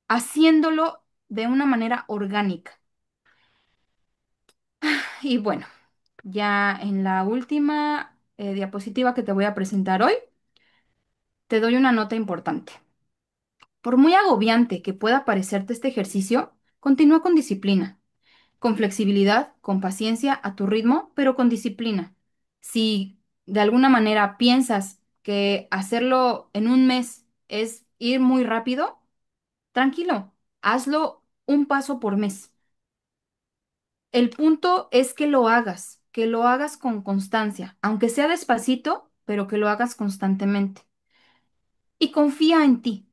haciéndolo de una manera orgánica. Y bueno, ya en la última diapositiva que te voy a presentar hoy, te doy una nota importante. Por muy agobiante que pueda parecerte este ejercicio, continúa con disciplina, con flexibilidad, con paciencia, a tu ritmo, pero con disciplina. Si de alguna manera piensas que hacerlo en un mes es ir muy rápido, tranquilo, hazlo un paso por mes. El punto es que lo hagas con constancia, aunque sea despacito, pero que lo hagas constantemente. Y confía en ti.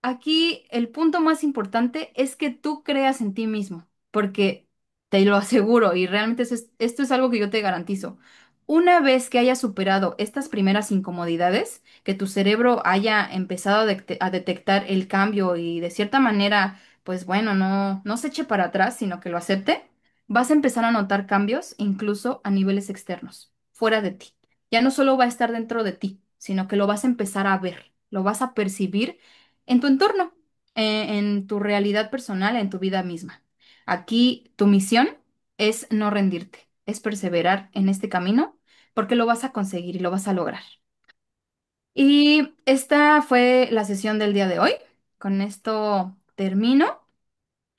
Aquí el punto más importante es que tú creas en ti mismo, porque te lo aseguro y realmente esto es algo que yo te garantizo. Una vez que hayas superado estas primeras incomodidades, que tu cerebro haya empezado a detectar el cambio y de cierta manera, pues bueno, no se eche para atrás, sino que lo acepte, vas a empezar a notar cambios incluso a niveles externos, fuera de ti. Ya no solo va a estar dentro de ti, sino que lo vas a empezar a ver, lo vas a percibir en tu entorno, en tu realidad personal, en tu vida misma. Aquí tu misión es no rendirte, es perseverar en este camino porque lo vas a conseguir y lo vas a lograr. Y esta fue la sesión del día de hoy. Con esto termino.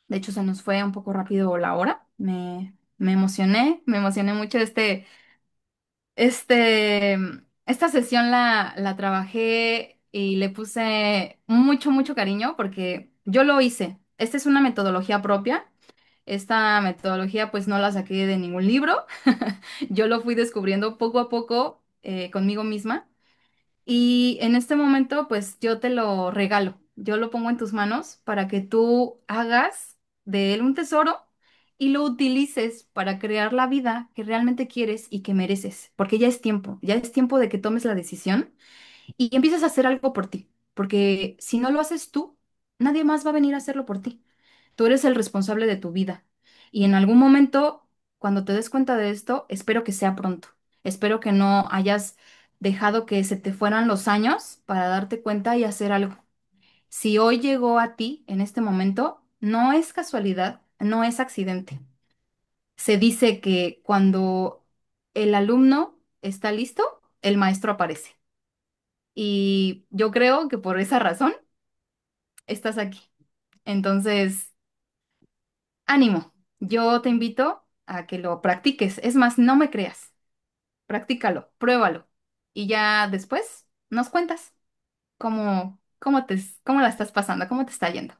De hecho, se nos fue un poco rápido la hora. Me emocioné mucho este, esta sesión la trabajé y le puse mucho, mucho cariño porque yo lo hice. Esta es una metodología propia. Esta metodología pues no la saqué de ningún libro. Yo lo fui descubriendo poco a poco conmigo misma. Y en este momento, pues yo te lo regalo, yo lo pongo en tus manos para que tú hagas de él un tesoro y lo utilices para crear la vida que realmente quieres y que mereces, porque ya es tiempo de que tomes la decisión y empieces a hacer algo por ti, porque si no lo haces tú, nadie más va a venir a hacerlo por ti. Tú eres el responsable de tu vida y en algún momento, cuando te des cuenta de esto, espero que sea pronto. Espero que no hayas dejado que se te fueran los años para darte cuenta y hacer algo. Si hoy llegó a ti en este momento, no es casualidad, no es accidente. Se dice que cuando el alumno está listo, el maestro aparece. Y yo creo que por esa razón estás aquí. Entonces, ánimo. Yo te invito a que lo practiques. Es más, no me creas. Practícalo, pruébalo. Y ya después nos cuentas cómo la estás pasando, cómo te está yendo.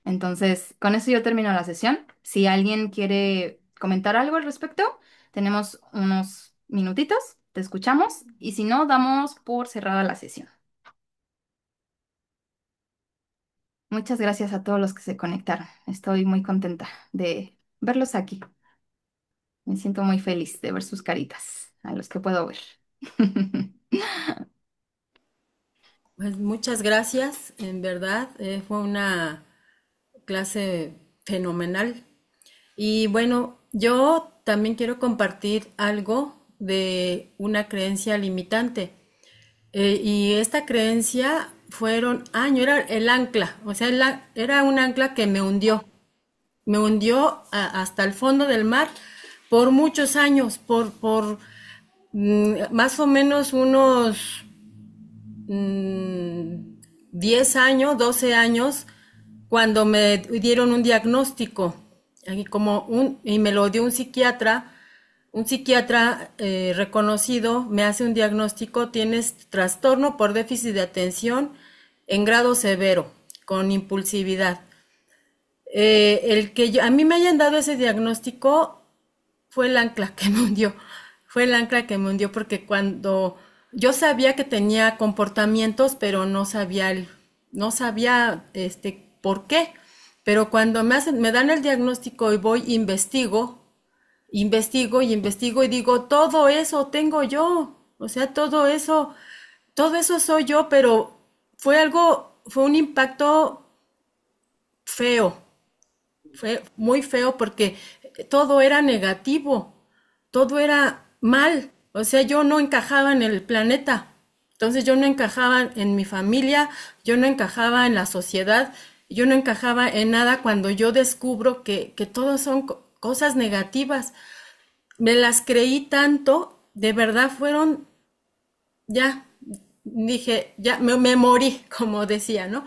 Entonces, con eso yo termino la sesión. Si alguien quiere comentar algo al respecto, tenemos unos minutitos, te escuchamos y si no, damos por cerrada la sesión. Muchas gracias a todos los que se conectaron. Estoy muy contenta de verlos aquí. Me siento muy feliz de ver sus caritas, a los que puedo ver.
Pues muchas gracias, en verdad, fue una clase fenomenal. Y bueno, yo también quiero compartir algo de una creencia limitante. Y esta creencia fueron años, era el ancla, o sea, era un ancla que me hundió hasta el fondo del mar por muchos años, más o menos unos 10 años, 12 años, cuando me dieron un diagnóstico, y me lo dio un psiquiatra reconocido, me hace un diagnóstico: tienes trastorno por déficit de atención en grado severo, con impulsividad. A mí me hayan dado ese diagnóstico fue el ancla que me hundió, fue el ancla que me hundió, porque cuando yo sabía que tenía comportamientos, pero no sabía por qué. Pero cuando me dan el diagnóstico y voy, investigo y digo, todo eso tengo yo, o sea, todo eso soy yo, pero fue un impacto feo, fue muy feo porque todo era negativo, todo era mal. O sea, yo no encajaba en el planeta. Entonces yo no encajaba en mi familia, yo no encajaba en la sociedad, yo no encajaba en nada cuando yo descubro que todo son cosas negativas. Me las creí tanto, de verdad fueron, ya, dije, ya me morí, como decía, ¿no?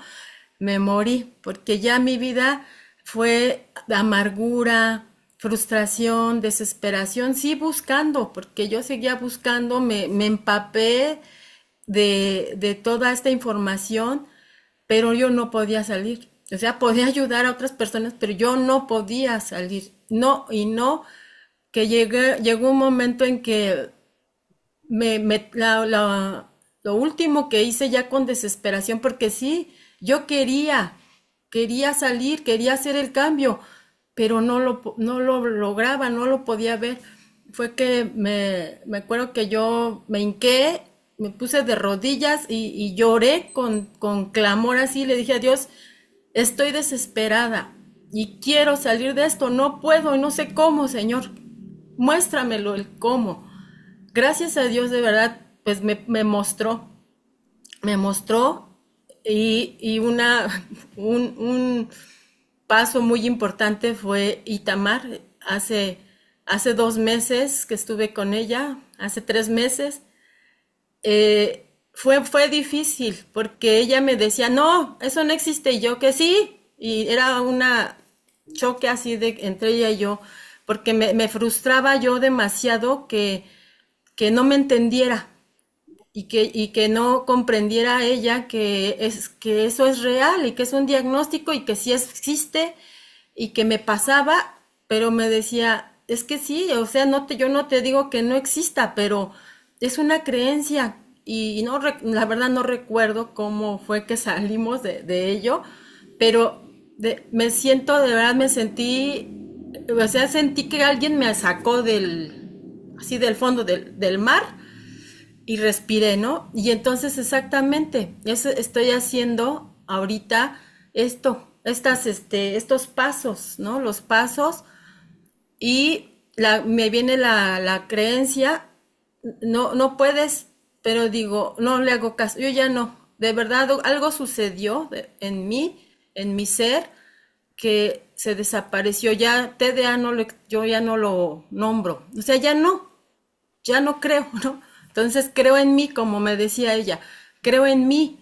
Me morí, porque ya mi vida fue amargura, frustración, desesperación, sí buscando, porque yo seguía buscando, me empapé de toda esta información, pero yo no podía salir. O sea, podía ayudar a otras personas, pero yo no podía salir. No, y no, que llegó un momento en que lo último que hice ya con desesperación, porque sí, yo quería salir, quería hacer el cambio, pero no lo lograba, no lo podía ver. Fue que me acuerdo que yo me hinqué, me puse de rodillas y lloré con clamor así, le dije a Dios, estoy desesperada y quiero salir de esto, no puedo y no sé cómo, Señor, muéstramelo el cómo. Gracias a Dios, de verdad, pues me mostró, y un paso muy importante fue Itamar. Hace 2 meses que estuve con ella, hace 3 meses. Fue difícil porque ella me decía, no, eso no existe, y yo que sí, y era una choque así entre ella y yo, porque me frustraba yo demasiado que no me entendiera y que no comprendiera ella que eso es real y que es un diagnóstico y que sí existe y que me pasaba, pero me decía, es que sí, o sea, yo no te digo que no exista, pero es una creencia y no, la verdad no recuerdo cómo fue que salimos de ello, pero me siento, de verdad me sentí, o sea, sentí que alguien me sacó así del fondo del mar y respiré, ¿no? Y entonces exactamente, eso estoy haciendo ahorita, estos pasos, ¿no? Los pasos, y me viene la creencia, no, no puedes, pero digo, no le hago caso, yo ya no, de verdad algo sucedió en mi ser, que se desapareció, ya TDA yo ya no lo nombro, o sea, ya no creo, ¿no? Entonces creo en mí, como me decía ella, creo en mí,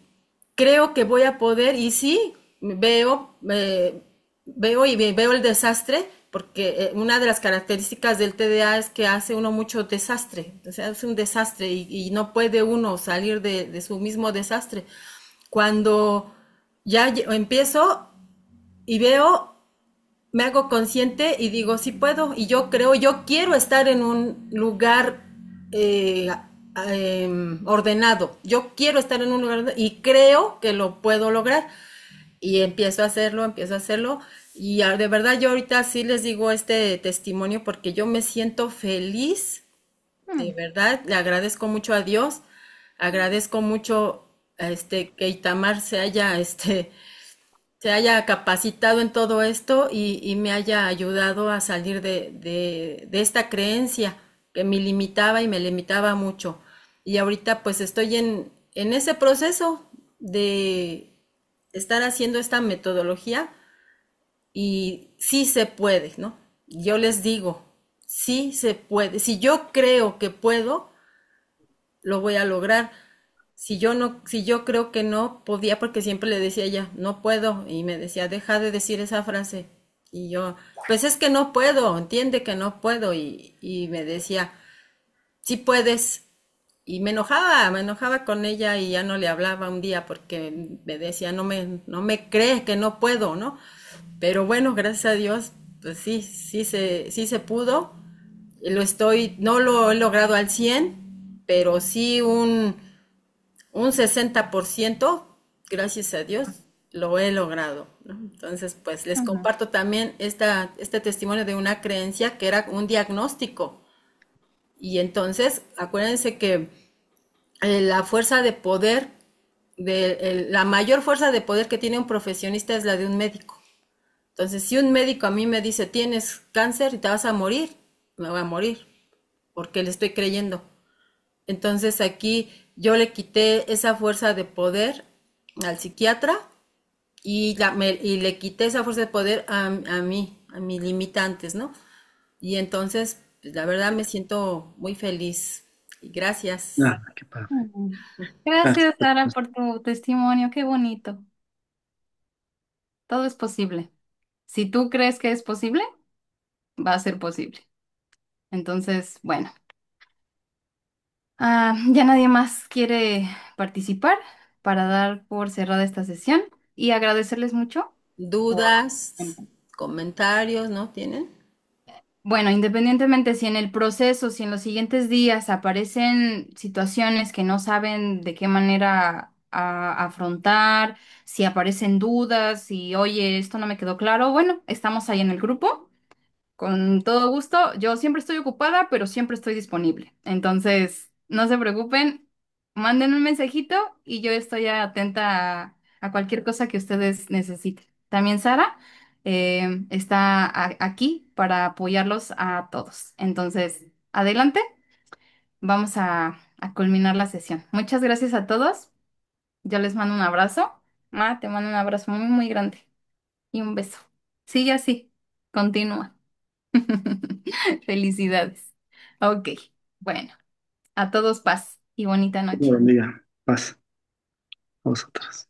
creo que voy a poder, y sí, veo y veo el desastre, porque una de las características del TDA es que hace uno mucho desastre, o sea, es un desastre y no puede uno salir de su mismo desastre. Cuando ya empiezo y veo, me hago consciente y digo, sí puedo, y yo creo, yo quiero estar en un lugar eh, ordenado, yo quiero estar en un lugar ordenado, y creo que lo puedo lograr, y empiezo a hacerlo, y de verdad yo ahorita sí les digo este testimonio porque yo me siento feliz, de
Mm.
verdad, le agradezco mucho a Dios, agradezco mucho que Itamar se haya capacitado en todo esto y me haya ayudado a salir de esta creencia que me limitaba y me limitaba mucho. Y ahorita pues estoy en ese proceso de estar haciendo esta metodología y sí se puede, ¿no? Yo les digo, sí se puede. Si yo creo que puedo, lo voy a lograr. Si yo no, si yo creo que no podía, porque siempre le decía a ella, no puedo, y me decía, deja de decir esa frase. Y yo, pues es que no puedo, entiende que no puedo, y me decía, sí puedes. Y me enojaba con ella y ya no le hablaba un día porque me decía, no me cree que no puedo, ¿no? Pero bueno, gracias a Dios, pues sí, sí se pudo. Lo estoy, no lo he logrado al 100 pero sí un 60% gracias a Dios, lo he logrado, ¿no? Entonces, pues les
Ujú.
comparto también este testimonio de una creencia que era un diagnóstico. Y entonces, acuérdense que la fuerza de poder, la mayor fuerza de poder que tiene un profesionista es la de un médico. Entonces, si un médico a mí me dice, tienes cáncer y te vas a morir, me voy a morir, porque le estoy creyendo. Entonces aquí yo le quité esa fuerza de poder al psiquiatra y le quité esa fuerza de poder a mis limitantes, ¿no? Y entonces, pues, la verdad me siento muy feliz. Y gracias.
Ah, qué padre.
Mm.
Ah,
Gracias,
pues,
Sara,
pues,
por tu testimonio. Qué bonito. Todo es posible. Si tú crees que es posible, va a ser posible. Entonces, bueno, ya nadie más quiere participar para dar por cerrada esta sesión y agradecerles mucho por...
¿Dudas, comentarios, no tienen?
Bueno, independientemente si en el proceso, si en los siguientes días aparecen situaciones que no saben de qué manera afrontar, si aparecen dudas, si, oye, esto no me quedó claro, bueno, estamos ahí en el grupo. Con todo gusto, yo siempre estoy ocupada, pero siempre estoy disponible. Entonces, no se preocupen, manden un mensajito y yo estoy atenta a cualquier cosa que ustedes necesiten. También Sara está aquí para apoyarlos a todos. Entonces, adelante, vamos a culminar la sesión. Muchas gracias a todos. Yo les mando un abrazo. Te mando un abrazo muy, muy grande y un beso. Sigue así, continúa. Felicidades. Ok, bueno, a todos paz y bonita
Dios me
noche.
bendiga. Paz a vosotros.